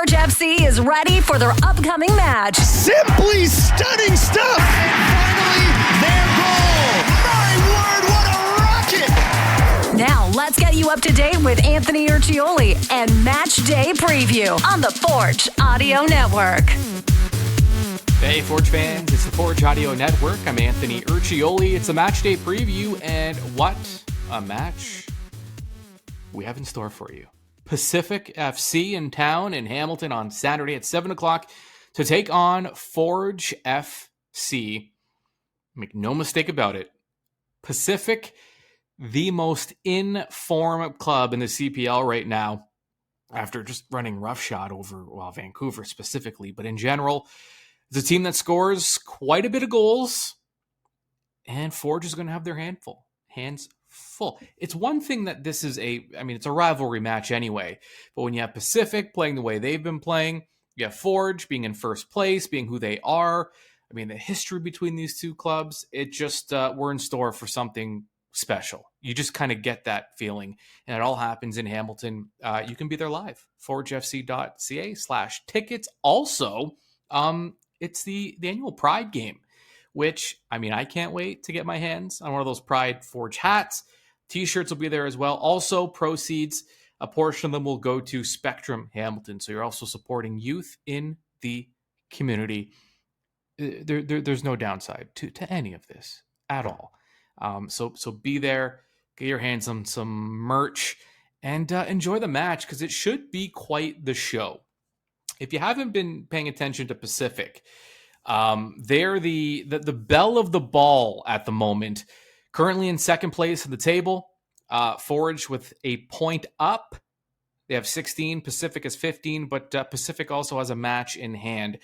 Forge FC is ready for their upcoming match. Simply stunning stuff! And finally, their goal! My word, what a rocket! Now, let's get you up to date with Anthony Urciuoli and Match Day Preview on the Forge Audio Network. Hey, Forge fans, it's the Forge Audio Network. I'm Anthony Urciuoli. It's a Match Day Preview, and what a match we have in store for you. Pacific FC in town in Hamilton on Saturday at 7 o'clock to take on Forge FC. Make no mistake about it. Pacific, the most in-form club in the CPL right now, after just running roughshod over, Vancouver specifically, but in general, it's a team that scores quite a bit of goals, and Forge is going to have their hands full. It's one thing that this is it's a rivalry match anyway, but when you have Pacific playing the way they've been playing, you have Forge being in first place, being who they are. The history between these two clubs, it just, we're in store for something special. You just kind of get that feeling, and it all happens in Hamilton. You can be there live, forgefc.ca/tickets. Also, it's the annual Pride game, which, I can't wait to get my hands on one of those Pride Forge hats. T-shirts will be there as well. Also, proceeds, a portion of them will go to Spectrum Hamilton. So you're also supporting youth in the community. There's no downside to any of this at all. So be there, get your hands on some merch, and enjoy the match, because it should be quite the show. If you haven't been paying attention to Pacific, they're the belle of the ball at the moment. Currently in second place in the table. Forge with a point up. They have 16. Pacific is 15, but Pacific also has a match in hand.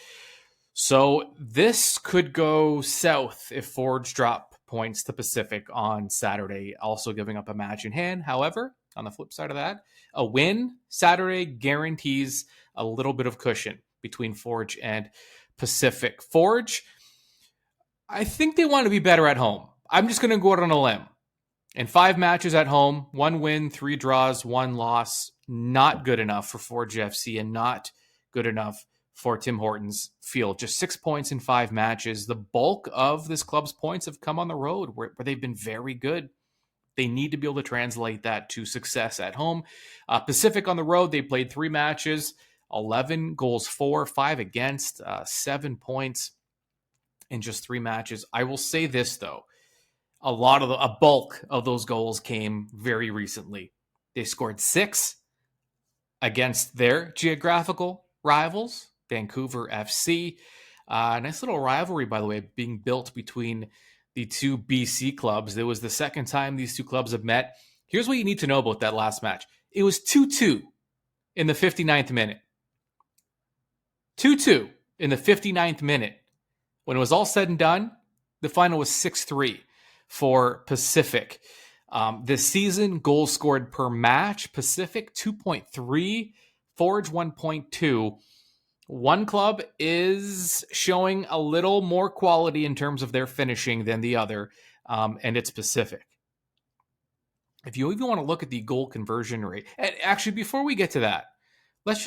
So this could go south if Forge drop points to Pacific on Saturday, also giving up a match in hand. However, on the flip side of that, a win Saturday guarantees a little bit of cushion between Forge and Pacific. Forge, I think they want to be better at home. I'm just going to go out on a limb. In 5 matches at home, 1 win, 3 draws, 1 loss. Not good enough for Forge FC and not good enough for Tim Hortons Field. Just 6 points in 5 matches. The bulk of this club's points have come on the road where they've been very good. They need to be able to translate that to success at home. Pacific on the road, they played 3 matches, 11 goals for, 5 against, 7 points in just 3 matches. I will say this, though. A bulk of those goals came very recently. They scored 6 against their geographical rivals, Vancouver FC. Nice little rivalry, by the way, being built between the two BC clubs. It was the second time these two clubs have met. Here's what you need to know about that last match. It was 2-2 in the 59th minute. 2-2 in the 59th minute. When it was all said and done, the final was 6-3 for Pacific. This season, goals scored per match, Pacific 2.3, Forge 1.2. One club is showing a little more quality in terms of their finishing than the other, and it's Pacific. If you even want to look at the goal conversion rate, and actually, before we get to that, let's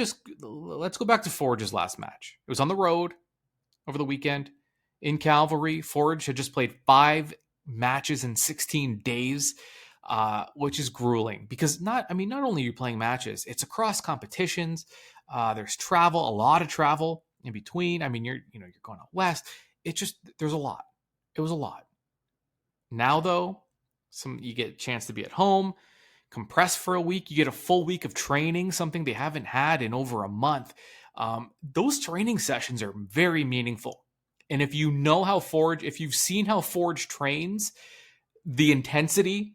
go back to Forge's last match. It was on the road over the weekend in Calgary. Forge had just played 5 matches in 16 days, which is grueling because not only are you playing matches, it's across competitions. There's travel, a lot of travel in between. You're going out west. There's a lot. It was a lot. Now though, you get a chance to be at home, compress for a week. You get a full week of training, something they haven't had in over a month. Those training sessions are very meaningful. And if you've seen how Forge trains, the intensity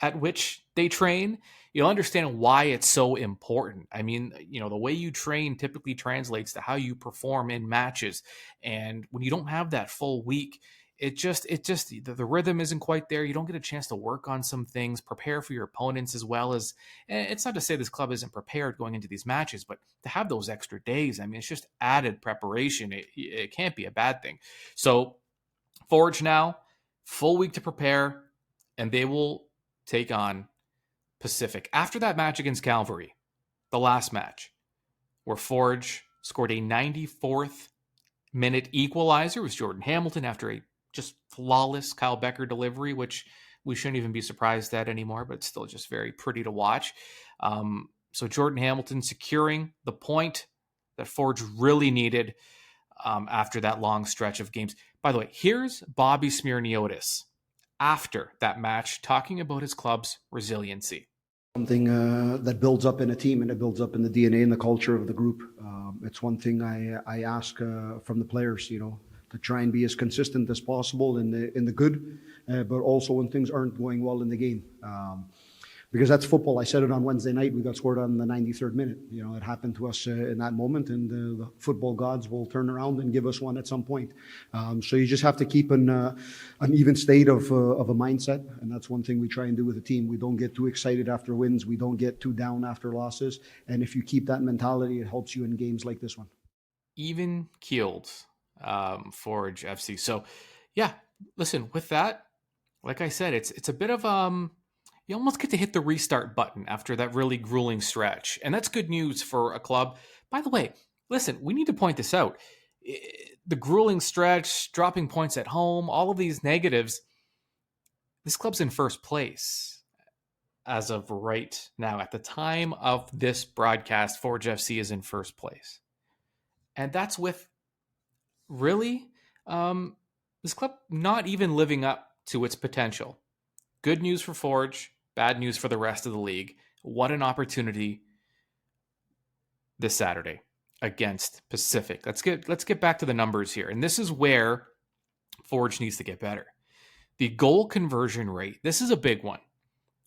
at which they train, you'll understand why it's so important. The way you train typically translates to how you perform in matches. And when you don't have that full week, the rhythm isn't quite there. You don't get a chance to work on some things, prepare for your opponents as well as, and it's not to say this club isn't prepared going into these matches, but to have those extra days, it's just added preparation. It can't be a bad thing. So Forge now, full week to prepare, and they will take on Pacific. After that match against Calgary, the last match, where Forge scored a 94th minute equalizer. It was Jordan Hamilton after a just flawless Kyle Becker delivery, which we shouldn't even be surprised at anymore, but still just very pretty to watch. So Jordan Hamilton securing the point that Forge really needed after that long stretch of games. By the way, here's Bobby Smirniotis after that match talking about his club's resiliency. Something that builds up in a team, and it builds up in the DNA and the culture of the group. It's one thing I ask from the players, to try and be as consistent as possible in the good, but also when things aren't going well in the game. Because that's football. I said it on Wednesday night. We got scored on the 93rd minute. It happened to us in that moment, and the football gods will turn around and give us one at some point. So you just have to keep an even state of a mindset, and that's one thing we try and do with the team. We don't get too excited after wins. We don't get too down after losses. And if you keep that mentality, it helps you in games like this one. Even keeled Forge FC. So, yeah, listen, with that, like I said, it's a bit of you almost get to hit the restart button after that really grueling stretch. And that's good news for a club. By the way, listen, we need to point this out. The grueling stretch, dropping points at home, all of these negatives, this club's in first place as of right now. At the time of this broadcast, Forge FC is in first place. And that's with really this club not even living up to its potential. Good news for Forge, bad news for the rest of the league. What an opportunity this Saturday against Pacific. Let's get back to the numbers here. And this is where Forge needs to get better. The goal conversion rate, this is a big one.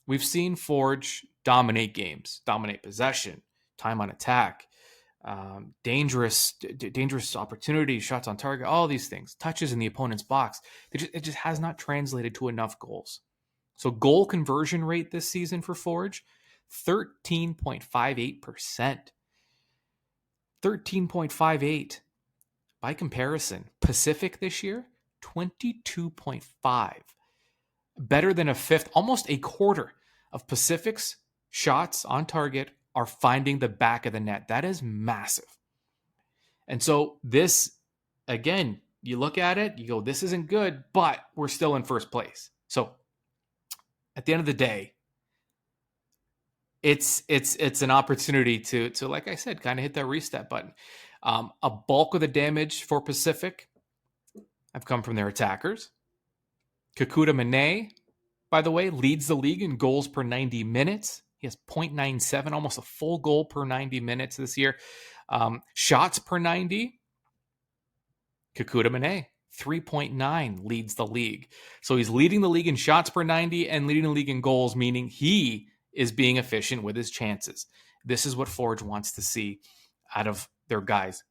We've seen Forge dominate games, dominate possession, time on attack, dangerous opportunities, shots on target, all these things, touches in the opponent's box. It just has not translated to enough goals. So goal conversion rate this season for Forge, 13.58%. 13.58. By comparison, Pacific this year, 22.5. Better than a fifth, almost a quarter of Pacific's shots on target are finding the back of the net. That is massive. And so this, again, you look at it, you go, this isn't good, but we're still in first place. So at the end of the day, it's an opportunity to like I said, kind of hit that reset button. A bulk of the damage for Pacific have come from their attackers. Kakuta Mane, by the way, leads the league in goals per 90 minutes. He has 0.97, almost a full goal per 90 minutes this year. Shots per 90, Kakuta Mane, 3.9 leads the league. So he's leading the league in shots per 90 and leading the league in goals, meaning he is being efficient with his chances. This is what Forge wants to see out of their guys.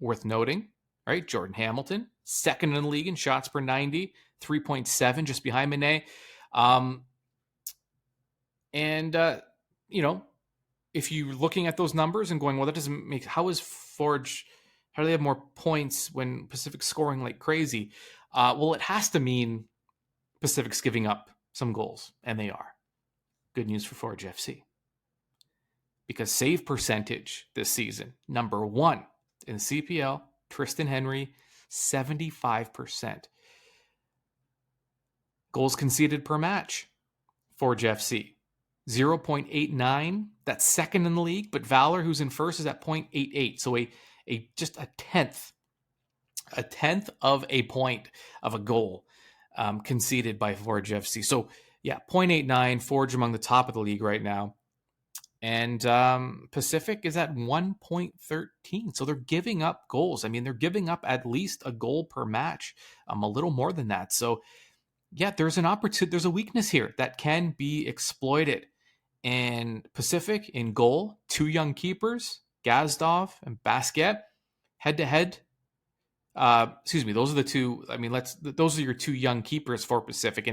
Worth noting, right? Jordan Hamilton, second in the league in shots per 90, 3.7, just behind Mane. If you're looking at those numbers and going, well, that doesn't make, how is Forge, how do they have more points when Pacific's scoring like crazy? Well, it has to mean Pacific's giving up some goals, and they are. Good news for Forge FC. Because save percentage this season, number one in CPL, Tristan Henry, 75%. Goals conceded per match, Forge FC, 0.89. That's second in the league, but Valor, who's in first, is at 0.88. So just a tenth of a point of a goal conceded by Forge FC. So yeah, 0.89, Forge among the top of the league right now. And Pacific is at 1.13. So they're giving up goals. I mean, they're giving up at least a goal per match, a little more than that. So yeah, there's an opportunity, there's a weakness here that can be exploited. And Pacific in goal, two young keepers, Gazdov and Basquet, head-to-head. Those are the two. I mean, those are your two young keepers for Pacific,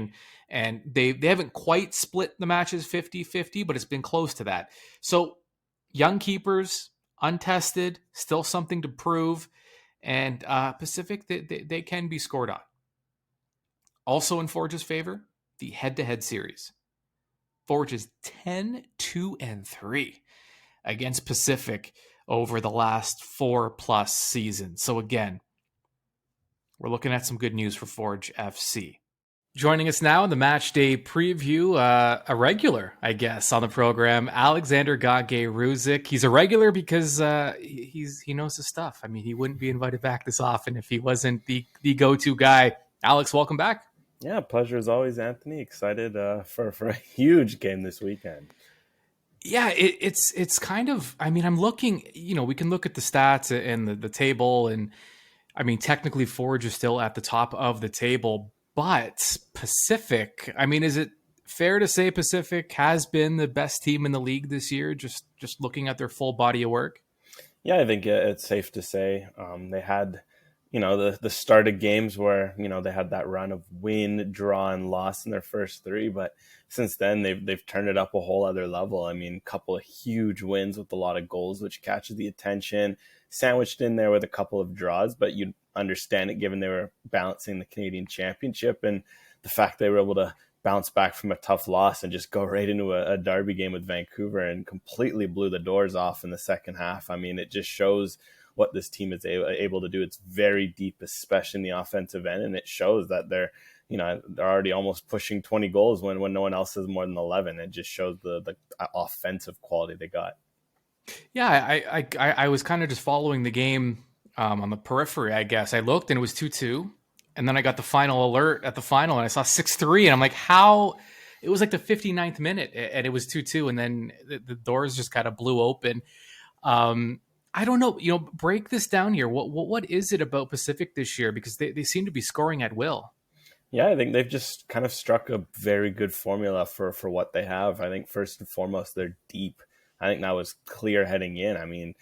and they haven't quite split the matches 50-50, but it's been close to that. So young keepers, untested, still something to prove, and Pacific they can be scored on. Also in Forge's favor, the head-to-head series. Forge is 10-2-3 against Pacific over the last 4+ seasons. So again, we're looking at some good news for Forge FC. Joining us now in the match day preview, a regular, I guess, on the program, Alexandre Gangue-Ruzic. He's a regular because he knows his stuff. I mean, he wouldn't be invited back this often if he wasn't the go-to guy. Alex, welcome back. Yeah, pleasure as always, Anthony. Excited for a huge game this weekend. Yeah, it's kind of, I mean, I'm looking, we can look at the stats and the table, and I mean, technically Forge is still at the top of the table, but Pacific, I mean, is it fair to say Pacific has been the best team in the league this year, just looking at their full body of work? Yeah, I think it's safe to say they had, the start of games where, they had that run of win, draw, and loss in their first three. But since then, they've turned it up a whole other level. I mean, a couple of huge wins with a lot of goals, which catches the attention, sandwiched in there with a couple of draws. But you'd understand it given they were balancing the Canadian Championship and the fact they were able to bounce back from a tough loss and just go right into a derby game with Vancouver and completely blew the doors off in the second half. I mean, it just shows what this team is able to do. It's very deep, especially in the offensive end, and it shows that they're already almost pushing 20 goals when no one else has more than 11. It just shows the offensive quality they got. Yeah, I was kind of just following the game on the periphery, I guess. I looked and it was 2-2. And then I got the final alert at the final and I saw 6-3. And I'm like, how? It was like the 59th minute and it was 2-2. And then the doors just kind of blew open. I don't know, break this down here. What is it about Pacific this year? Because they seem to be scoring at will. Yeah, I think they've just kind of struck a very good formula for what they have. I think first and foremost, they're deep. I think that was clear heading in. I mean,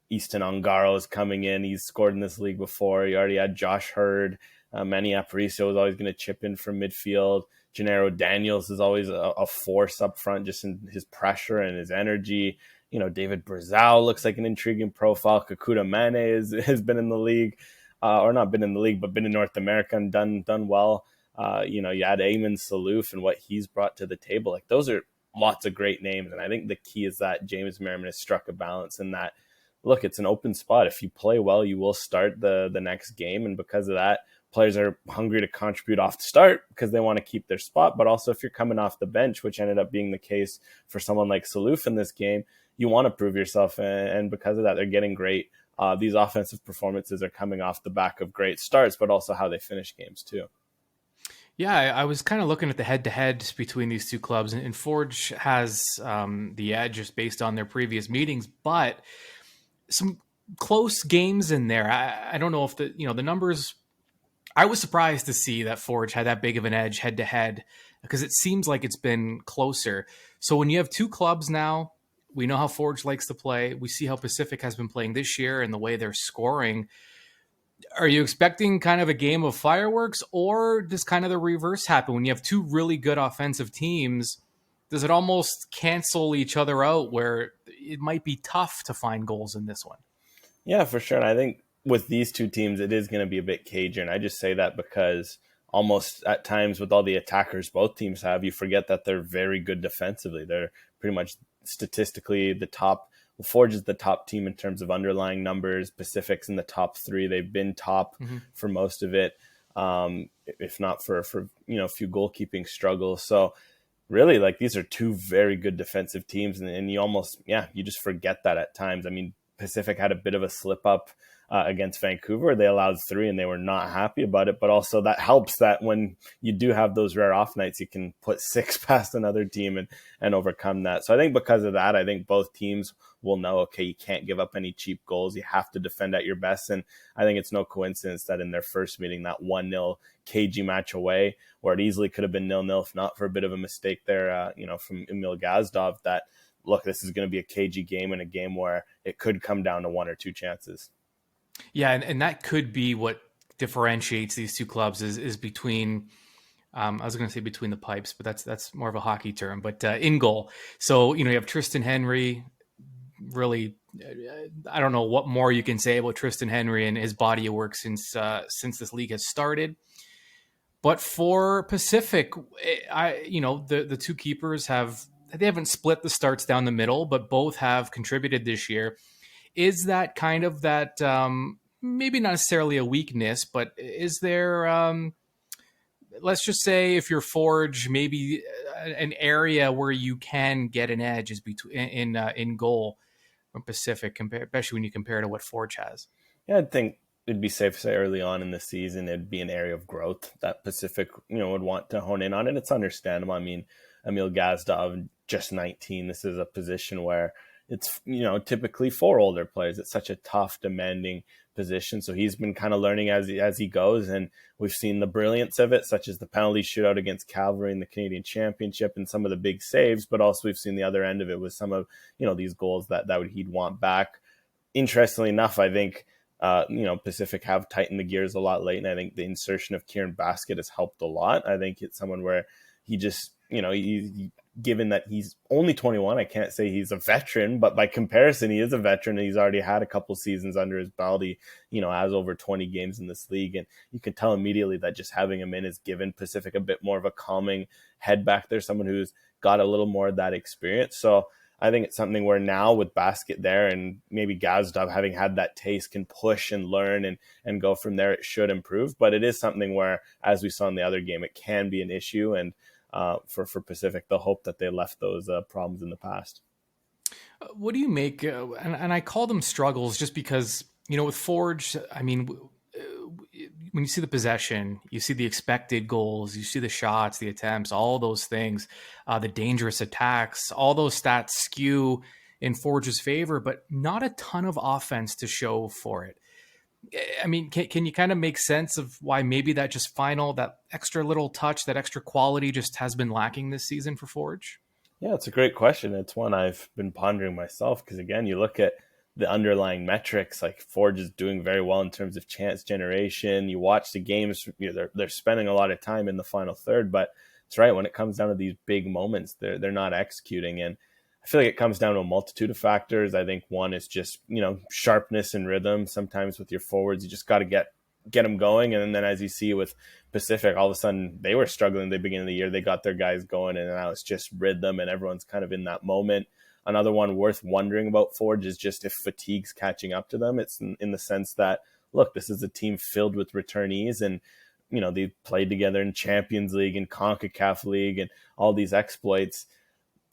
Easton Ongaro is coming in. He's scored in this league before. You already had Josh Hurd. Manny Aparicio was always going to chip in from midfield. Gennaro Daniels is always a force up front just in his pressure and his energy. David Brazow looks like an intriguing profile. Kakuta Mane has been in the league, or not been in the league, but been in North America and done well. You add Eamon Salouf and what he's brought to the table. Like, those are lots of great names. And I think the key is that James Merriman has struck a balance in that, look, it's an open spot. If you play well, you will start the next game. And because of that, players are hungry to contribute off the start because they want to keep their spot. But also if you're coming off the bench, which ended up being the case for someone like Salouf in this game, you want to prove yourself. And because of that, they're getting great. These offensive performances are coming off the back of great starts, but also how they finish games too. Yeah, I was kind of looking at the head-to-head between these two clubs, and Forge has the edge just based on their previous meetings, but some close games in there. I don't know if the numbers. I was surprised to see that Forge had that big of an edge head-to-head because it seems like it's been closer. So when you have two clubs now, we know how Forge likes to play. We see how Pacific has been playing this year and the way they're scoring. Are you expecting kind of a game of fireworks, or does kind of the reverse happen when you have two really good offensive teams? Does it almost cancel each other out where it might be tough to find goals in this one? Yeah, for sure. And I think with these two teams, it is going to be a bit cagey. And I just say that because almost at times with all the attackers both teams have, you forget that they're very good defensively. They're pretty much statistically the top. Forge is the top team in terms of underlying numbers. Pacific's in the top three. They've been top for most of it, if not for a few goalkeeping struggles. So really, like, these are two very good defensive teams, and you almost, you just forget that at times. I mean, Pacific had a bit of a slip up against Vancouver. They allowed 3 and they were not happy about it, but also that helps that when you do have those rare off nights, you can put 6 past another team and overcome that. So I think because of that, I think both teams will know, okay, you can't give up any cheap goals. You have to defend at your best. And I think it's no coincidence that in their first meeting, that 1-0 KG match away, where it easily could have been 0-0 if not for a bit of a mistake there, from Emil Gazdov, that, look, this is going to be a KG game, and a game where it could come down to 1 or 2 chances. Yeah, and that could be what differentiates these two clubs is between, I was going to say between the pipes, but that's more of a hockey term, but in goal. So, you have Tristan Henry. Really, I don't know what more you can say about Tristan Henry and his body of work since this league has started. But for Pacific, the two keepers haven't split the starts down the middle, but both have contributed this year. is that kind of that, maybe not necessarily a weakness, but is there, let's just say if you're Forge, maybe an area where you can get an edge is between in goal from Pacific, especially when you compare to what Forge has. Yeah, I think it'd be safe to say early on in the season, it'd be an area of growth that Pacific, would want to hone in on. And it's understandable. I mean, Emil Gazdov, just 19. This is a position where it's, typically for older players. It's such a tough, demanding position. So he's been kind of learning as he goes. And we've seen the brilliance of it, such as the penalty shootout against Calgary in the Canadian Championship and some of the big saves. But also we've seen the other end of it with some of, these goals that he'd want back. Interestingly enough, I think, Pacific have tightened the gears a lot late. And I think the insertion of Kieran Basket has helped a lot. I think it's someone where he just, given that he's only 21, I can't say he's a veteran, but by comparison, he is a veteran and he's already had a couple seasons under his belt. He, has over 20 games in this league. And you can tell immediately that just having him in has given Pacific a bit more of a calming head back there, someone who's got a little more of that experience. So I think it's something where now with Basket there and maybe Gazdov having had that taste can push and learn and go from there. It should improve, but it is something where, as we saw in the other game, it can be an issue. And for Pacific, they'll hope that they left those problems in the past. What do you make, and I call them struggles just because, with Forge, I mean, when you see the possession, you see the expected goals, you see the shots, the attempts, all those things, the dangerous attacks, all those stats skew in Forge's favor, but not a ton of offense to show for it. I mean, can you kind of make sense of why maybe that extra little touch, that extra quality just has been lacking this season for Forge? Yeah, it's a great question. It's one I've been pondering myself because, again, you look at the underlying metrics, like Forge is doing very well in terms of chance generation. You watch the games, they're spending a lot of time in the final third, but it's right, when it comes down to these big moments, they're not executing. And I feel like it comes down to a multitude of factors. I think one is just, sharpness and rhythm. Sometimes with your forwards, you just got to get them going. And then as you see with Pacific, all of a sudden they were struggling at the beginning of the year. They got their guys going and now it's just rhythm and everyone's kind of in that moment. Another one worth wondering about Forge is just if fatigue's catching up to them. It's in the sense that, look, this is a team filled with returnees and, they played together in Champions League and CONCACAF League and all these exploits.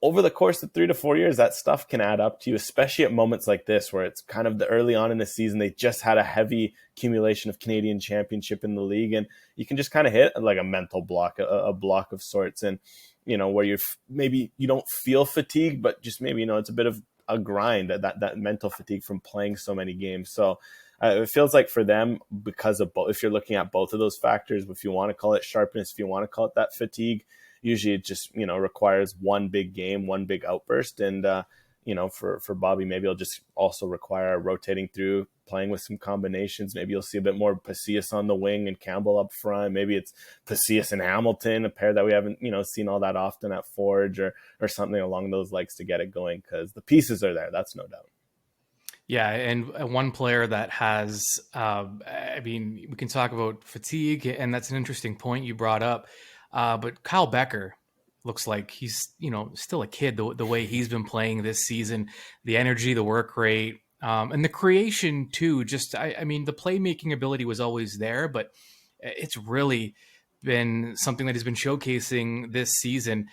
Over the course of 3 to 4 years, that stuff can add up to you, especially at moments like this, where it's kind of the early on in the season, they just had a heavy accumulation of Canadian Championship in the league. And you can just kind of hit like a mental block, a block of sorts. And, where maybe you don't feel fatigue, but just maybe, it's a bit of a grind, that mental fatigue from playing so many games. So it feels like for them, because of both, if you're looking at both of those factors, if you want to call it sharpness, if you want to call it that fatigue, usually it just, requires one big game, one big outburst. And, for Bobby, maybe it'll just also require rotating through, playing with some combinations. Maybe you'll see a bit more Pacius on the wing and Campbell up front. Maybe it's Pacius and Hamilton, a pair that we haven't, seen all that often at Forge or something along those legs to get it going, because the pieces are there. That's no doubt. Yeah, and one player that has, we can talk about fatigue, and that's an interesting point you brought up. But Kyle Becker looks like he's, still a kid, the way he's been playing this season, the energy, the work rate, and the creation too. Just, the playmaking ability was always there, but it's really been something that he's been showcasing this season.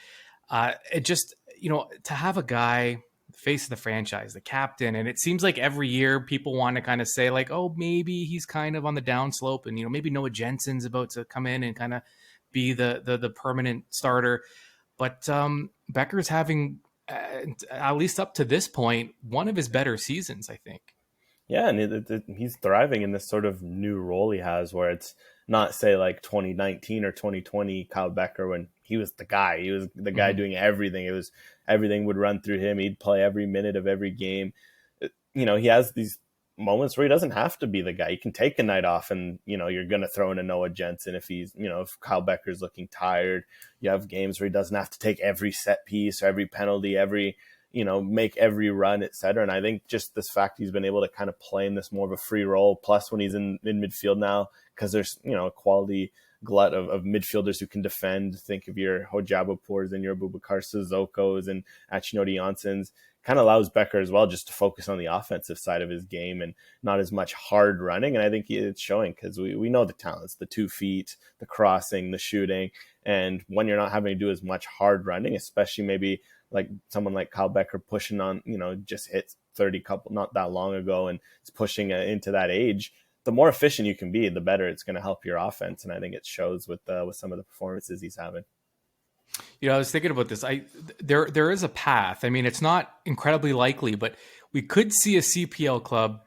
It just, to have a guy, face of the franchise, the captain, and it seems like every year people want to kind of say like, oh, maybe he's kind of on the downslope, and maybe Noah Jensen's about to come in and kind of be the permanent starter. But Becker's having, at least up to this point, one of his better seasons, I think. Yeah, and he's thriving in this sort of new role he has, where it's not, say, like 2019 or 2020 Kyle Becker when he was the guy. He was the guy doing everything. Everything would run through him. He'd play every minute of every game. He has these moments where he doesn't have to be the guy. He can take a night off and, you're going to throw in a Noah Jensen if he's, if Kyle Becker's looking tired. You have games where he doesn't have to take every set piece or every penalty, every, make every run, et cetera. And I think just this fact he's been able to kind of play in this more of a free role, plus when he's in midfield now, because there's, a quality glut of midfielders who can defend. Think of your Hojabapours and your Boubacar Sissoko's and Achinoti Janssen's. kind of allows Becker as well just to focus on the offensive side of his game and not as much hard running. And I think it's showing, because we know the talents, the 2 feet, the crossing, the shooting. And when you're not having to do as much hard running, especially maybe like someone like Kyle Becker pushing on, just hit 30 not that long ago and is pushing into that age, the more efficient you can be, the better it's going to help your offense. And I think it shows with some of the performances he's having. I was thinking about this. There is a path. I mean, it's not incredibly likely, but we could see a CPL club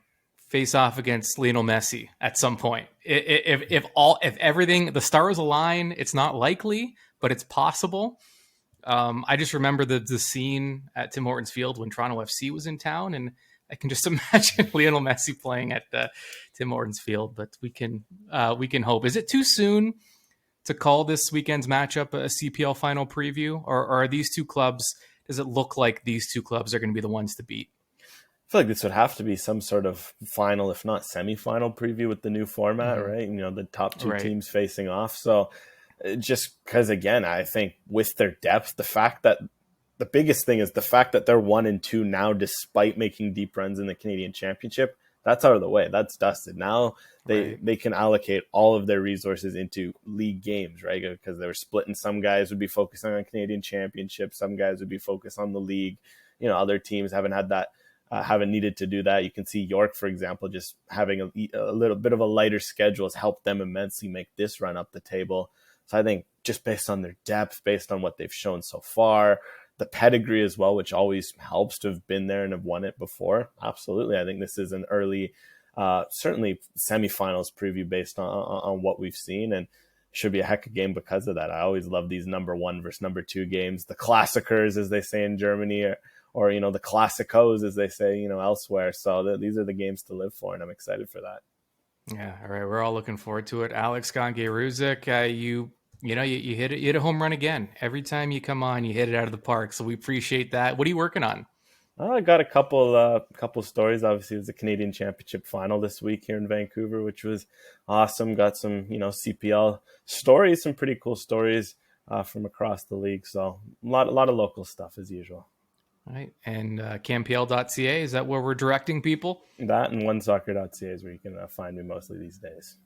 face off against Lionel Messi at some point. If everything, the stars align, it's not likely, but it's possible. I just remember the scene at Tim Hortons Field when Toronto FC was in town, and I can just imagine Lionel Messi playing at Tim Hortons Field. But we can hope. Is it too soon to call this weekend's matchup a CPL final preview, or are these two clubs? Does it look like these two clubs are going to be the ones to beat? I feel like this would have to be some sort of final, if not semi-final preview with the new format, right? The top 2 teams facing off. So just because, again, I think with their depth, the fact that the biggest thing is the fact that they're 1-2 now, despite making deep runs in the Canadian Championship, that's out of the way. That's dusted. Now they can allocate all of their resources into league games, right? Because they were splitting. Some guys would be focusing on Canadian Championship. Some guys would be focused on the league. Other teams haven't had that. Haven't needed to do that. You can see York, for example, just having a little bit of a lighter schedule has helped them immensely make this run up the table. So I think just based on their depth, based on what they've shown so far, the pedigree as well, which always helps to have been there and have won it before. Absolutely. I think this is an early, certainly semifinals preview based on what we've seen, and should be a heck of a game because of that. I always love these number 1 versus number 2 games, the Klassikers, as they say in Germany, or the Klassikos, as they say, elsewhere. So these are the games to live for, and I'm excited for that. Yeah, all right. We're all looking forward to it. Alex Gangue-Ruzic, you hit a home run again. Every time you come on, you hit it out of the park. So we appreciate that. What are you working on? I got a couple stories. Obviously, it was the Canadian Championship final this week here in Vancouver, which was awesome. Got some, CPL stories, some pretty cool stories from across the league. So a lot of local stuff as usual. All right. And campl.ca, is that where we're directing people? That and onesoccer.ca is where you can find me mostly these days.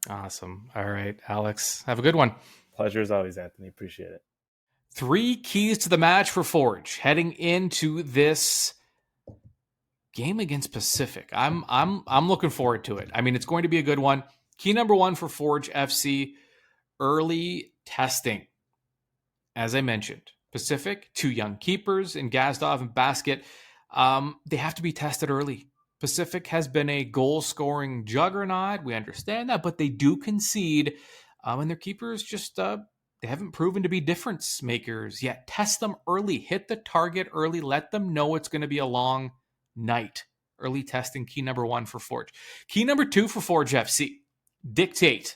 Awesome. All right, Alex, have a good one. Pleasure as always, Anthony. Appreciate it. 3 keys to the match for Forge heading into this game against Pacific. I'm looking forward to it. I mean, it's going to be a good one. Key number 1 for Forge FC, early testing. As I mentioned, Pacific, 2 young keepers in Gazdov and Basket. They have to be tested early. Pacific has been a goal-scoring juggernaut. We understand that, but they do concede. And their keepers just, they haven't proven to be difference makers yet. Test them early. Hit the target early. Let them know it's going to be a long night. Early testing, key number 1 for Forge. Key number 2 for Forge FC, dictate.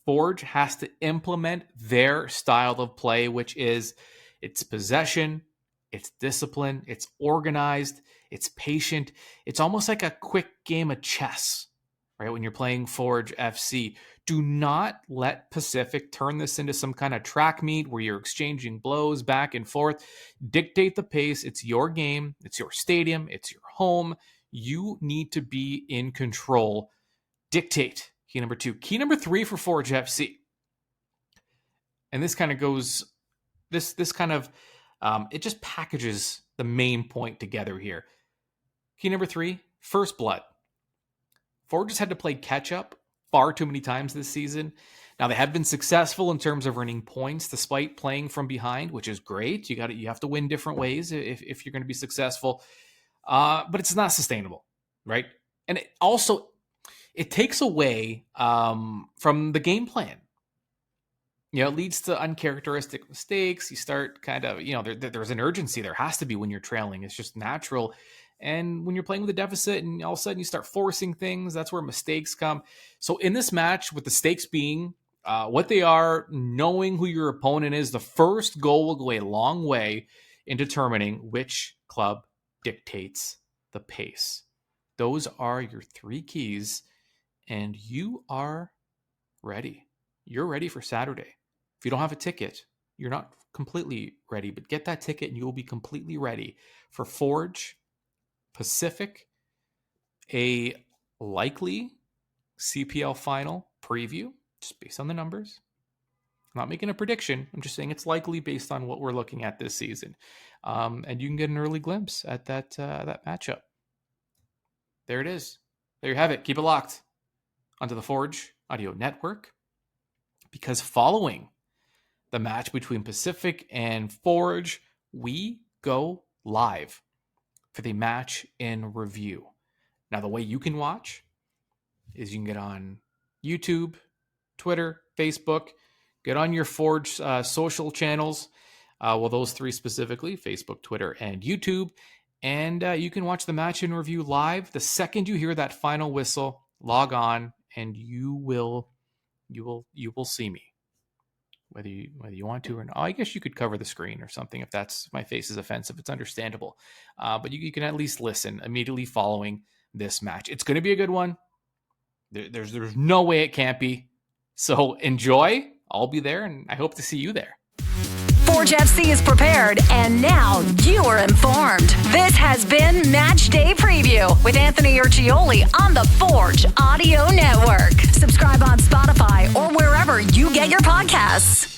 Forge has to implement their style of play, which is it's possession, it's discipline, it's organized, it's patient. It's almost like a quick game of chess, right? When you're playing Forge FC. Do not let Pacific turn this into some kind of track meet where you're exchanging blows back and forth. Dictate the pace. It's your game. It's your stadium. It's your home. You need to be in control. Dictate. Key number 2. Key number 3 for Forge FC. And this kind of goes, this kind of, it just packages the main point together here. Key number 3, first blood. Forge has had to play catch up far too many times this season. Now they have been successful in terms of earning points despite playing from behind, which is great. You have to win different ways if you're going to be successful. But it's not sustainable, right? And it takes away from the game plan. It leads to uncharacteristic mistakes. You start kind of, there's an urgency. There has to be when you're trailing. It's just natural. And when you're playing with a deficit and all of a sudden you start forcing things, that's where mistakes come. So in this match, with the stakes being what they are, knowing who your opponent is, the first goal will go a long way in determining which club dictates the pace. Those are your 3 keys, and you are ready. You're ready for Saturday. If you don't have a ticket, You're not completely ready, but get that ticket and you will be completely ready for Forge, Pacific, a likely CPL final preview, just based on the numbers. I'm not making a prediction. I'm just saying it's likely based on what we're looking at this season. And you can get an early glimpse at that matchup. There it is. There you have it. Keep it locked onto the Forge Audio Network, because following the match between Pacific and Forge, we go live for the match in review. Now, the way you can watch is you can get on YouTube, Twitter, Facebook, get on your Forge social channels, those three specifically, Facebook, Twitter, and YouTube, and you can watch the match in review live. The second you hear that final whistle, log on, and you will see me. Whether you want to or not. I guess you could cover the screen or something if my face is offensive. It's understandable. But you can at least listen immediately following this match. It's going to be a good one. There's no way it can't be. So enjoy. I'll be there, and I hope to see you there. Forge FC is prepared, and now you are informed. This has been Match Day Preview with Anthony Urciuoli on the Forge Audio Network. Subscribe on Spotify or wherever you get your podcasts.